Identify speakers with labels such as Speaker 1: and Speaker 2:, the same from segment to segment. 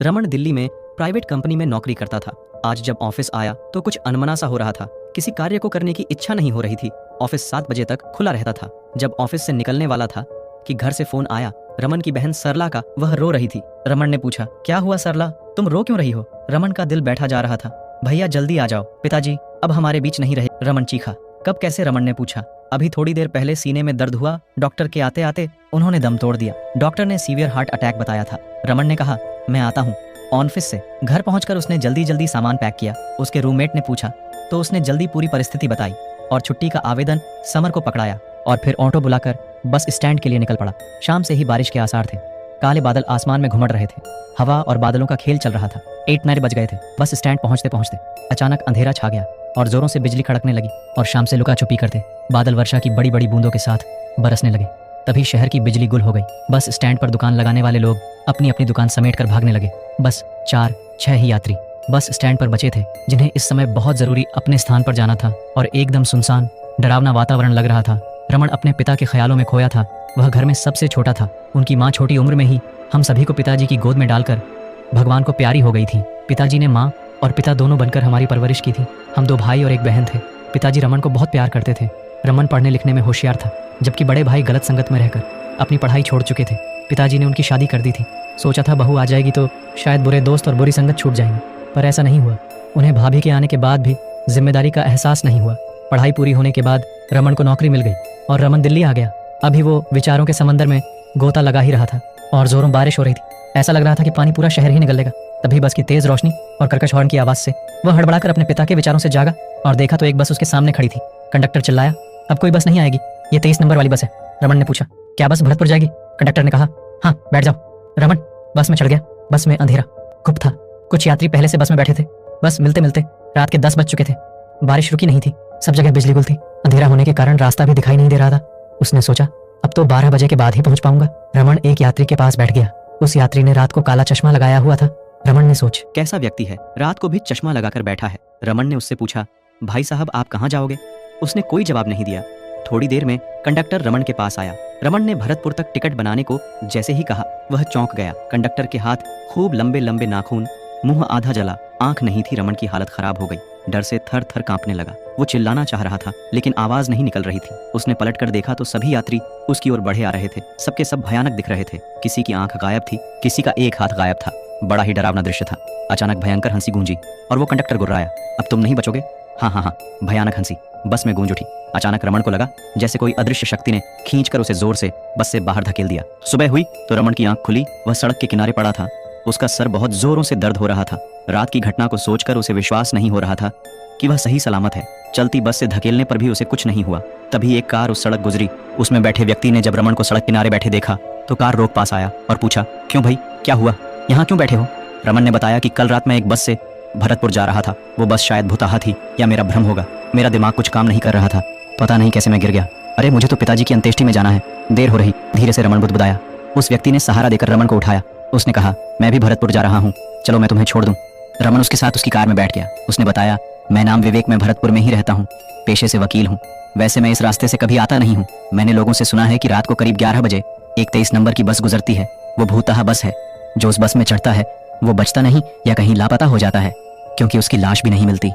Speaker 1: रमन दिल्ली में private company में नौकरी करता था। आज जब ऑफिस आया तो कुछ अनमना सा हो रहा था। किसी कार्य को करने की इच्छा नहीं हो रही थी। ऑफिस 7 बजे तक खुला रहता था। जब ऑफिस से निकलने वाला था कि घर से फोन आया रमन की बहन सरला का। वह रो रही थी। रमन ने पूछा, क्या हुआ सरला, तुम रो क्यों रही हो? रमन का दिल बैठा जा रहा था। भैया जल्दी आ जाओ, पिताजी अब हमारे बीच नहीं रहे। रमन चीखा। कब कैसे? रमन ने पूछा। अभी थोड़ी देर पहले सीने में दर्द हुआ, डॉक्टर के आते आते उन्होंने दम तोड़ दिया। डॉक्टर ने सीवियर हार्ट अटैक बताया था। रमन ने कहा, मैं आता हूँ। ऑफिस से घर पहुंचकर उसने जल्दी जल्दी सामान पैक किया। उसके रूममेट ने पूछा तो उसने जल्दी पूरी परिस्थिति बताई और छुट्टी का आवेदन समर को पकड़ाया और फिर ऑटो बुलाकर बस स्टैंड के लिए निकल पड़ा। शाम से ही बारिश के आसार थे। काले बादल आसमान में घुमड़ रहे थे। हवा और बादलों का खेल चल रहा था। 8-9 बज गए थे। बस स्टैंड पहुंचते पहुंचते अचानक अंधेरा छा गया और जोरों से बिजली खड़कने लगी और शाम से लुका छुपी करते बादल वर्षा की बड़ी बड़ी बूंदों के साथ बरसने लगे। तभी शहर की बिजली गुल हो गई। बस स्टैंड पर दुकान लगाने वाले लोग अपनी अपनी दुकान समेट कर भागने लगे। बस 4-6 ही यात्री बस स्टैंड पर बचे थे जिन्हें इस समय बहुत जरूरी अपने स्थान पर जाना था और एकदम सुनसान डरावना वातावरण लग रहा था। रमन अपने पिता के ख्यालों में खोया था। वह घर में सबसे छोटा था। उनकी माँ छोटी उम्र में ही हम सभी को पिताजी की गोद में डालकर भगवान को प्यारी हो गई थी। पिताजी ने माँ और पिता दोनों बनकर हमारी परवरिश की थी। हम 2 भाई और 1 बहन थे। पिताजी रमन को बहुत प्यार करते थे। रमन पढ़ने लिखने में होशियार था, जबकि बड़े भाई गलत संगत में रहकर अपनी पढ़ाई छोड़ चुके थे। पिताजी ने उनकी शादी कर दी थी। सोचा था बहू आ जाएगी तो शायद बुरे दोस्त और बुरी संगत छूट जाएंगी, पर ऐसा नहीं हुआ। उन्हें भाभी के आने के बाद भी जिम्मेदारी का एहसास नहीं हुआ। पढ़ाई पूरी होने के बाद रमन को नौकरी मिल गई और रमन दिल्ली आ गया। अभी वो विचारों के समंदर में गोता लगा ही रहा था और जोरों बारिश हो रही थी। ऐसा लग रहा था कि पानी पूरा शहर ही निगल लेगा। तभी बस की तेज रोशनी और कर्कश हॉर्न की आवाज से वह हड़बड़ाकर अपने पिता के विचारों से जागा और देखा तो एक बस उसके सामने खड़ी थी। कंडक्टर चिल्लाया, अब कोई बस नहीं आएगी, ये 23 नंबर वाली बस है। रमन ने पूछा, क्या बस भरतपुर जाएगी? कंडक्टर ने कहा, हाँ बैठ जाओ। रमन बस में चढ़ गया। बस में अंधेरा खूब था। कुछ यात्री पहले से बस में बैठे थे। बस मिलते मिलते रात के 10 बज चुके थे। बारिश रुकी नहीं थी। सब जगह बिजली गुल थी। अंधेरा होने के कारण रास्ता भी दिखाई नहीं दे रहा था। उसने सोचा, अब तो 12 बजे के बाद ही पहुंच पाऊंगा। रमन एक यात्री के पास बैठ गया। उस यात्री ने रात को काला चश्मा लगाया हुआ था। रमन ने सोच, कैसा व्यक्ति है, रात को भी चश्मा लगाकर बैठा है। रमन ने उससे पूछा, भाई साहब आप कहाँ जाओगे? उसने कोई जवाब नहीं दिया। थोड़ी देर में कंडक्टर रमन के पास आया। रमन ने भरतपुर तक टिकट बनाने को जैसे ही कहा वह चौंक गया। कंडक्टर के हाथ खूब लंबे लंबे नाखून, मुंह आधा जला, आंख नहीं थी। रमन की हालत खराब हो गई। डर से थर थर कांपने लगा। वो चिल्लाना चाह रहा था लेकिन आवाज नहीं निकल रही थी। उसने पलटकर देखा तो सभी यात्री उसकी ओर बढ़े आ रहे थे। सबके सब भयानक दिख रहे थे। किसी की आंख गायब थी, किसी का एक हाथ गायब था। बड़ा ही डरावना दृश्य था। अचानक भयंकर हंसी गूंजी और वो कंडक्टर गुर्राया, अब तुम नहीं बचोगे? हाँ हाँ हाँ। भयानक हंसी बस में गूंज उठी। अचानक रमन को लगा जैसे कोई अदृश्य शक्ति ने खींचकर उसे जोर से बस से बाहर धकेल दिया। सुबह हुई तो रमन की आंख खुली। वह सड़क के किनारे पड़ा था। उसका सर बहुत जोरों से दर्द हो रहा था। रात की घटना को सोचकर उसे विश्वास नहीं हो रहा था कि वह सही सलामत है। चलती बस से धकेलने पर भी उसे कुछ नहीं हुआ। तभी एक कार उस सड़क गुजरी। उसमें बैठे व्यक्ति ने जब रमन को सड़क किनारे बैठे देखा तो कार रोक पास आया और पूछा, क्यों भाई, क्या हुआ, यहाँ क्यों बैठे हो? रमन ने बताया कि कल रात मैं एक बस से भरतपुर जा रहा था। वो बस शायद भुताहा थी या मेरा भ्रम होगा। मेरा दिमाग कुछ काम नहीं कर रहा था। पता नहीं कैसे मैं गिर गया। अरे मुझे तो पिताजी की अंत्येष्टि में जाना है, देर हो रही। धीरे से रमन बुदबुदाया। उस व्यक्ति ने सहारा देकर रमन को उठाया। उसने कहा, मैं भी भरतपुर जा रहा हूँ, चलो मैं तुम्हें छोड़ दूँ। रमन उसके साथ उसकी कार में बैठ गया। उसने बताया, मैं नाम विवेक, मैं भरतपुर में ही रहता हूँ, पेशे से वकील हूँ। वैसे मैं इस रास्ते से कभी आता नहीं हूँ। मैंने लोगों से सुना है कि रात को करीब 11 बजे एक 23 नंबर की बस गुजरती है। वो भूतहा बस है। जो उस बस में चढ़ता है वो बचता नहीं या कहीं लापता हो जाता है, क्योंकि उसकी लाश भी नहीं मिलती।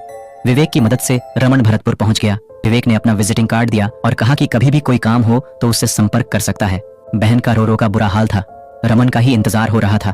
Speaker 1: विवेक की मदद से रमन भरतपुर पहुंच गया। विवेक ने अपना विजिटिंग कार्ड दिया और कहा कि कभी भी कोई काम हो तो उससे संपर्क कर सकता है। बहन का रो रो का बुरा हाल था। रमन का ही इंतजार हो रहा था।